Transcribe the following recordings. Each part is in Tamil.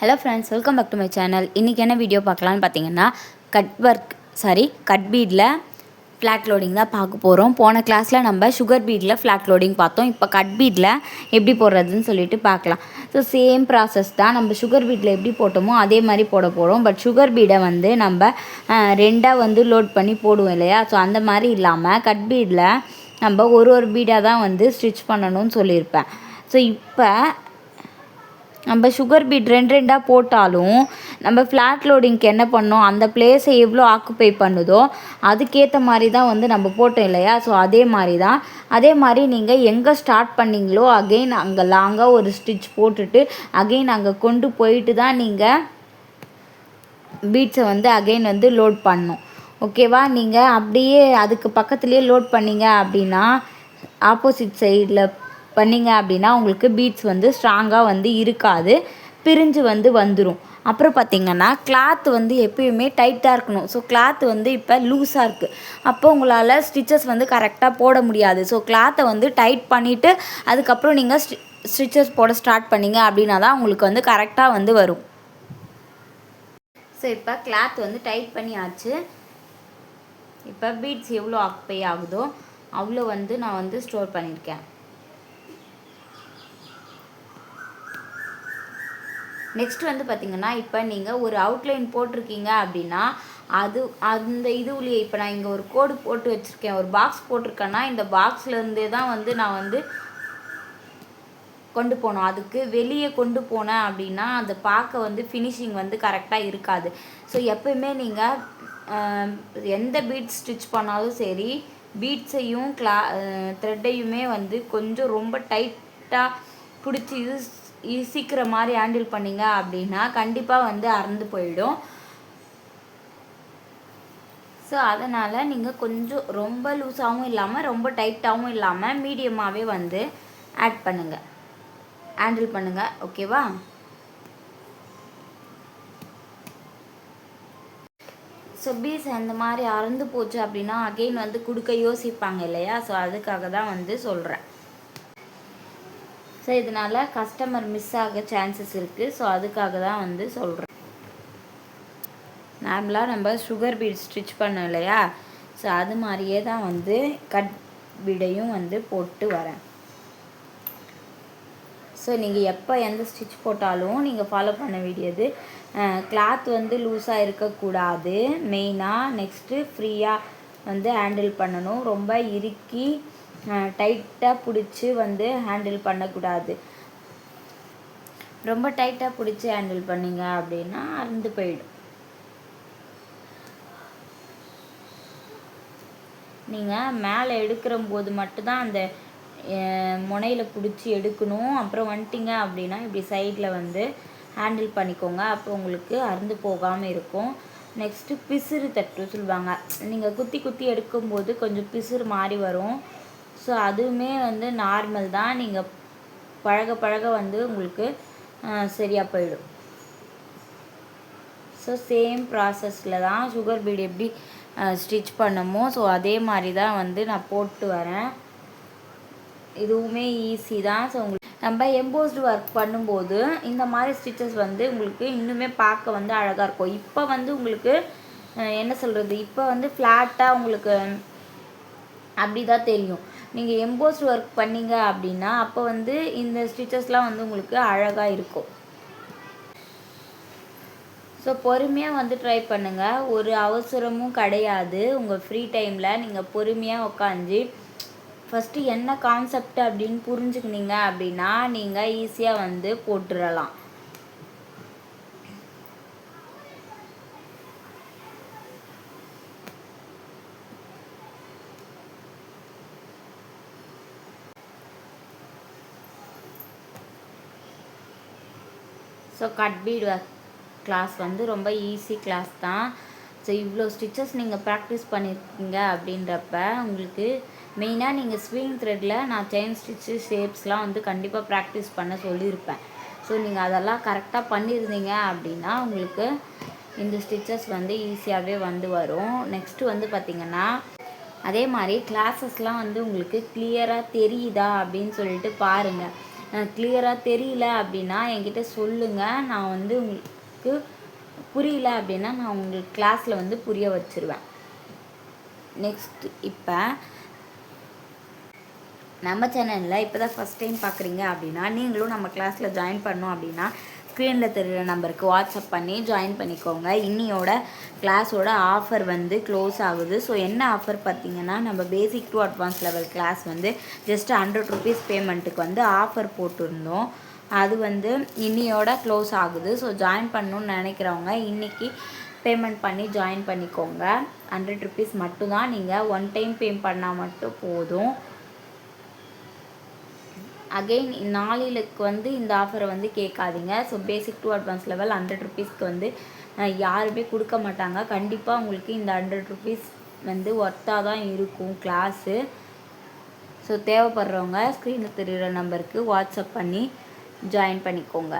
Hello friends, welcome back to my channel. இன்றைக்கி என்ன வீடியோ பார்க்கலான்னு பார்த்தீங்கன்னா, கட் பீடில் ஃப்ளாட் லோடிங் தான் பார்க்க போகிறோம். போன கிளாஸில் நம்ம சுகர் பீடில் ஃப்ளாட் லோடிங் பார்த்தோம். இப்போ கட் பீடில் எப்படி போடுறதுன்னு சொல்லிட்டு பார்க்கலாம். ஸோ சேம் ப்ராசஸ் தான். நம்ம சுகர் பீடில் எப்படி போட்டோமோ அதே மாதிரி போட போகிறோம். பட் சுகர் பீடை வந்து நம்ம ரெண்டாக லோட் பண்ணி போடுவோம் இல்லையா? ஸோ அந்த மாதிரி இல்லாமல் கட் பீடில் நம்ம ஒரு பீடாக தான் ஸ்டிச் பண்ணணும்னு சொல்லியிருப்பேன். ஸோ இப்போ நம்ம சுகர் பீட் ரெண்டாக போட்டாலும் நம்ம ஃப்ளாட் லோடிங்க்கு என்ன பண்ணோம், அந்த பிளேஸை எவ்வளோ ஆக்குப்பை பண்ணுதோ அதுக்கேற்ற மாதிரி தான் நம்ம போட்டோம் இல்லையா? ஸோ அதே மாதிரி நீங்கள் எங்கே ஸ்டார்ட் பண்ணிங்களோ அகெயின் அங்கே லாங்காக ஒரு ஸ்டிச் போட்டுட்டு அகெயின் அங்கே கொண்டு போயிட்டு தான் நீங்கள் பீட்ஸை அகெயின் லோட் பண்ணணும். ஓகேவா? நீங்கள் அப்படியே அதுக்கு பக்கத்துலேயே லோட் பண்ணிங்க அப்படின்னா, ஆப்போசிட் சைடில் பண்ணிங்க அப்படின்னா உங்களுக்கு பீட்ஸ் ஸ்ட்ராங்காக இருக்காது, பிரிஞ்சு வந்துடும். அப்புறம் பார்த்திங்கன்னா கிளாத் எப்பயுமே டைட்டாக இருக்கணும். ஸோ கிளாத் இப்போ லூஸாக இருக்குது. அப்போ உங்களால் ஸ்டிச்சஸ் கரெக்டாக போட முடியாது. ஸோ கிளாத்தை டைட் பண்ணிவிட்டு அதுக்கப்புறம் நீங்கள் ஸ்டிச்சஸ் போட ஸ்டார்ட் பண்ணிங்க அப்படின்னா தான் உங்களுக்கு கரெக்டாக வரும். ஸோ இப்போ கிளாத் டைட் பண்ணியாச்சு. இப்போ பீட்ஸ் எவ்வளோ ஆக்குப்பை ஆகுதோ அவ்வளோ நான் ஸ்டோர் பண்ணியிருக்கேன். நெக்ஸ்ட் பார்த்திங்கன்னா, இப்போ நீங்கள் ஒரு அவுட்லைன் போட்டிருக்கீங்க அப்படின்னா அந்த இதுலேயே இப்போ நான் இங்கே ஒரு கோடு போட்டு வச்சுருக்கேன், ஒரு பாக்ஸ் போட்டிருக்கேன்னா இந்த பாக்ஸ்லேருந்தே தான் நான் கொண்டு போகணும். அதுக்கு வெளியே கொண்டு போனேன் அப்படின்னா அதை பார்க்க ஃபினிஷிங் கரெக்டாக இருக்காது. ஸோ எப்போயுமே நீங்கள் எந்த பீட்ஸ் ஸ்டிச் பண்ணாலும் சரி, பீட்ஸையும் த்ரெட்டையுமே கொஞ்சம் ரொம்ப டைட்டாக பிடிச்சி சீக்கிர மாதிரி ஹேண்டில் பண்ணிங்க அப்படின்னா கண்டிப்பாக அறந்து போயிடும். ஸோ அதனால் நீங்கள் கொஞ்சம் ரொம்ப லூஸாகவும் இல்லாமல் ரொம்ப டைட்டாகவும் இல்லாமல் மீடியமாகவே ஆட் பண்ணுங்கள், ஹேண்டில் பண்ணுங்கள். ஓகேவா? ஸோ பீஸ் அந்த மாதிரி அறந்து போச்சு அப்படின்னா அகெயின் கொடுக்க யோசிப்பாங்க இல்லையா? ஸோ அதுக்காக தான் சொல்கிறேன். ஸோ இதனால் கஸ்டமர் மிஸ் ஆக சான்சஸ் இருக்குது. ஸோ அதுக்காக தான் சொல்கிறேன். நார்மலாக நம்ம சுகர் பீட் ஸ்டிச் பண்ணோம் இல்லையா? ஸோ அது மாதிரியே தான் கட் பீடையும் போட்டு வரேன். ஸோ நீங்கள் எப்போ எந்த ஸ்டிச் போட்டாலும் நீங்கள் ஃபாலோ பண்ண வேண்டியது, கிளாத் லூஸாக இருக்கக்கூடாது மெயினாக. நெக்ஸ்ட்டு ஃப்ரீயாக ஹேண்டில் பண்ணணும். ரொம்ப இறுக்கி டைட்டாக பிடிச்சி ஹேண்டில் பண்ணக்கூடாது. ரொம்ப டைட்டாக பிடிச்சி ஹேண்டில் பண்ணிங்க அப்படின்னா அறுந்து போயிடும். நீங்கள் மேலே எடுக்கிற போது மட்டும்தான் அந்த முனையில் பிடிச்சி எடுக்கணும். அப்புறம் வந்துட்டிங்க அப்படின்னா இப்படி சைடில் ஹேண்டில் பண்ணிக்கோங்க. அப்போ உங்களுக்கு அறுந்து போகாமல் இருக்கும். நெக்ஸ்ட்டு பிசுறு தட்டு சொல்லுவாங்க. நீங்கள் குத்தி எடுக்கும்போது கொஞ்சம் பிசுறு மாதிரி வரும். ஸோ அதுவுமே நார்மல் தான். நீங்கள் பழக உங்களுக்கு சரியாக போயிடும். ஸோ சேம் ப்ராசஸில் தான் சுகர் பீட் எப்படி ஸ்டிச் பண்ணமோ ஸோ அதே மாதிரி தான் நான் போட்டு வரேன். இதுவுமே ஈஸி தான். ஸோ உங்களுக்கு நம்ம எம்போஸ்டு ஒர்க் பண்ணும்போது இந்த மாதிரி ஸ்டிச்சஸ் உங்களுக்கு இன்னுமே பார்க்க அழகாக இருக்கும். இப்போ உங்களுக்கு என்ன சொல்கிறது, இப்போ ஃப்ளாட்டாக உங்களுக்கு அப்படி தான் தெரியும். நீங்கள் எம்போஸ்டு ஒர்க் பண்ணிங்க அப்படின்னா அப்போ இந்த ஸ்டிச்சஸ்லாம் உங்களுக்கு அழகாக இருக்கும். ஸோ பொறுமையாக ட்ரை பண்ணுங்கள். ஒரு அவசரமும் கிடையாது. உங்கள் ஃப்ரீ டைமில் நீங்கள் பொறுமையாக உட்காந்து ஃபஸ்ட்டு என்ன கான்செப்ட் அப்படின்னு புரிஞ்சுக்கினீங்க அப்படின்னா நீங்கள் ஈஸியாக போட்டுடலாம். ஸோ கட் பீட் கிளாஸ் ரொம்ப ஈஸி கிளாஸ் தான். ஸோ இவ்வளோ ஸ்டிச்சஸ் நீங்கள் ப்ராக்டிஸ் பண்ணியிருக்கீங்க அப்படின்றப்ப உங்களுக்கு மெயினாக நீங்கள் ஸ்விங் த்ரெட்டில் நான் செயின் ஸ்டிச்சு ஷேப்ஸ்லாம் கண்டிப்பாக ப்ராக்டிஸ் பண்ண சொல்லியிருப்பேன். ஸோ நீங்கள் அதெல்லாம் கரெக்டாக பண்ணியிருந்தீங்க அப்படின்னா உங்களுக்கு இந்த ஸ்டிச்சஸ் ஈஸியாகவே வரும். நெக்ஸ்ட்டு பார்த்திங்கன்னா அதே மாதிரி கிளாஸஸ்லாம் உங்களுக்கு கிளியராக தெரியுதா அப்படின்னு சொல்லிட்டு பாருங்கள். கிளியராக தெரியல அப்படின்னா என்கிட்ட சொல்லுங்கள். நான் வந்து உங்களுக்கு புரியல அப்படின்னா நான் உங்களுக்கு கிளாஸில் வந்து புரிய வச்சுருவேன். நெக்ஸ்ட் இப்போ நம்ம சேனலில் இப்போ தான் ஃபஸ்ட் டைம் பார்க்குறீங்க அப்படின்னா நீங்களும் நம்ம கிளாஸில் ஜாயின் பண்ணோம் அப்படின்னா ஸ்க்ரீனில் தெரிகிற நம்பருக்கு வாட்ஸ்அப் பண்ணி ஜாயின் பண்ணிக்கோங்க. இன்னியோட கிளாஸோட ஆஃபர் வந்து க்ளோஸ் ஆகுது. ஸோ என்ன ஆஃபர் பார்த்தீங்கன்னா நம்ம basic to advance level class வந்து ஜஸ்ட் 100 rupees பேமெண்ட்டுக்கு வந்து ஆஃபர் போட்டிருந்தோம். அது வந்து இன்னியோட க்ளோஸ் ஆகுது. ஸோ ஜாயின் பண்ணணுன்னு நினைக்கிறவங்க இன்றைக்கி பேமெண்ட் பண்ணி ஜாயின் பண்ணிக்கோங்க. 100 rupees மட்டும்தான். நீங்கள் ஒன் டைம் பே பண்ணால் மட்டும் போதும். அகெயின் நாளைக்கு வந்து இந்த ஆஃபரை வந்து கேட்காதீங்க. So basic to advance level 100 rupeesக்கு வந்து யாருமே கொடுக்க மாட்டாங்க. கண்டிப்பாக உங்களுக்கு இந்த 100 rupees வந்து ஒர்த்தாக தான் இருக்கும் கிளாஸு. ஸோ தேவைப்படுறவங்க ஸ்க்ரீனில் தெரிகிற நம்பருக்கு வாட்ஸ்அப் பண்ணி ஜாயின் பண்ணிக்கோங்க.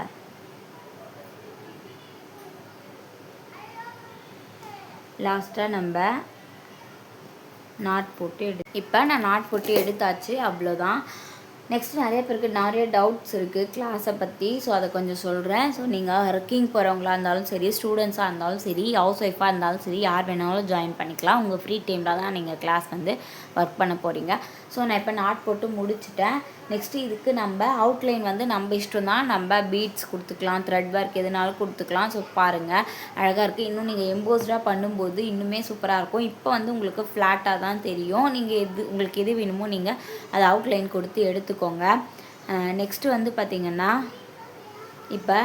லாஸ்ட்டாக நம்ம நாட் போட்டு இப்போ நான் நாட் போட்டு எடுத்தாச்சு, அவ்வளோதான். நெக்ஸ்ட் நிறைய பேருக்கு நிறைய டவுட்ஸ் இருக்குது கிளாஸை பற்றி. ஸோ அதை கொஞ்சம் சொல்கிறேன். ஸோ நீங்கள் ஒர்க்கிங் போகிறவங்களா இருந்தாலும் சரி, ஸ்டூடெண்ட்ஸாக இருந்தாலும் சரி, ஹவுஸ் ஒய்ஃபாக இருந்தாலும் சரி, யார் வேணாலும் ஜாயின் பண்ணிக்கலாம். உங்கள் ஃப்ரீ டைமில் தான் நீங்கள் கிளாஸ் வந்து ஒர்க் பண்ண போகிறீங்க. ஸோ நான் இப்போ நாட் போட்டு முடிச்சுட்டேன். நெக்ஸ்ட்டு இதுக்கு நம்ம அவுட்லைன் வந்து நம்ம இஷ்டம் தான். நம்ம பீட்ஸ் கொடுத்துக்கலாம், த்ரெட் ஒர்க் எதுனாலும் கொடுத்துக்கலாம். ஸோ பாருங்கள் அழகாக இருக்குது. இன்னும் நீங்கள் எம்போஸ்டாக பண்ணும்போது இன்னுமே சூப்பராக இருக்கும். இப்போ வந்து உங்களுக்கு ஃப்ளாட்டாக தான் தெரியும். நீங்கள் உங்களுக்கு எது வேணுமோ நீங்கள் அதை அவுட்லைன் கொடுத்து எடுத்துக்கோங்க. நெக்ஸ்ட்டு வந்து பார்த்திங்கன்னா இப்போ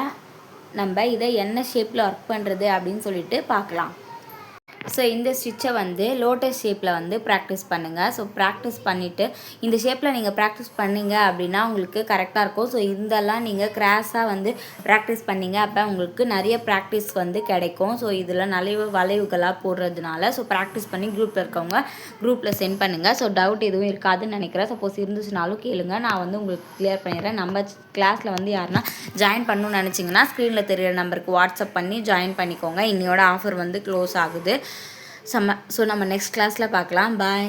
நம்ம இதை என்ன ஷேப்பில் ஒர்க் பண்ணுறது அப்படின்னு சொல்லிட்டு பார்க்கலாம். ஸோ இந்த ஸ்டிச்சை வந்து லோட்டஸ் ஷேப்பில் வந்து ப்ராக்டிஸ் பண்ணுங்கள். ஸோ ப்ராக்டிஸ் பண்ணிவிட்டு இந்த ஷேப்பில் நீங்கள் ப்ராக்டிஸ் பண்ணிங்க அப்படின்னா உங்களுக்கு கரெக்டாக இருக்கும். ஸோ இதெல்லாம் நீங்கள் கிராஸாக வந்து ப்ராக்டிஸ் பண்ணிங்க அப்போ உங்களுக்கு நிறைய ப்ராக்டிஸ் வந்து கிடைக்கும். ஸோ இதில் நிறைய வளைவுகளாக போடுறதுனால ஸோ ப்ராக்டிஸ் பண்ணி குரூப்பில் இருக்கவங்க குரூப்பில் சென்ட் பண்ணுங்கள். ஸோ டவுட் எதுவும் இருக்காதுன்னு நினைக்கிறேன். சப்போஸ் இருந்துச்சுனாலும் கேளுங்க, நான் வந்து உங்களுக்கு கிளியர் பண்ணிடுறேன். நம்ம கிளாஸில் வந்து யாருன்னா ஜாயின் பண்ணணும்னு நினச்சிங்கன்னா ஸ்க்ரீனில் தெரிகிற நம்பருக்கு வாட்ஸ்அப் பண்ணி ஜாயின் பண்ணிக்கோங்க. இன்னையோட ஆஃபர் வந்து க்ளோஸ் ஆகுது. ஸோ நம்ம நெக்ஸ்ட் கிளாஸில் பார்க்கலாம். பாய்.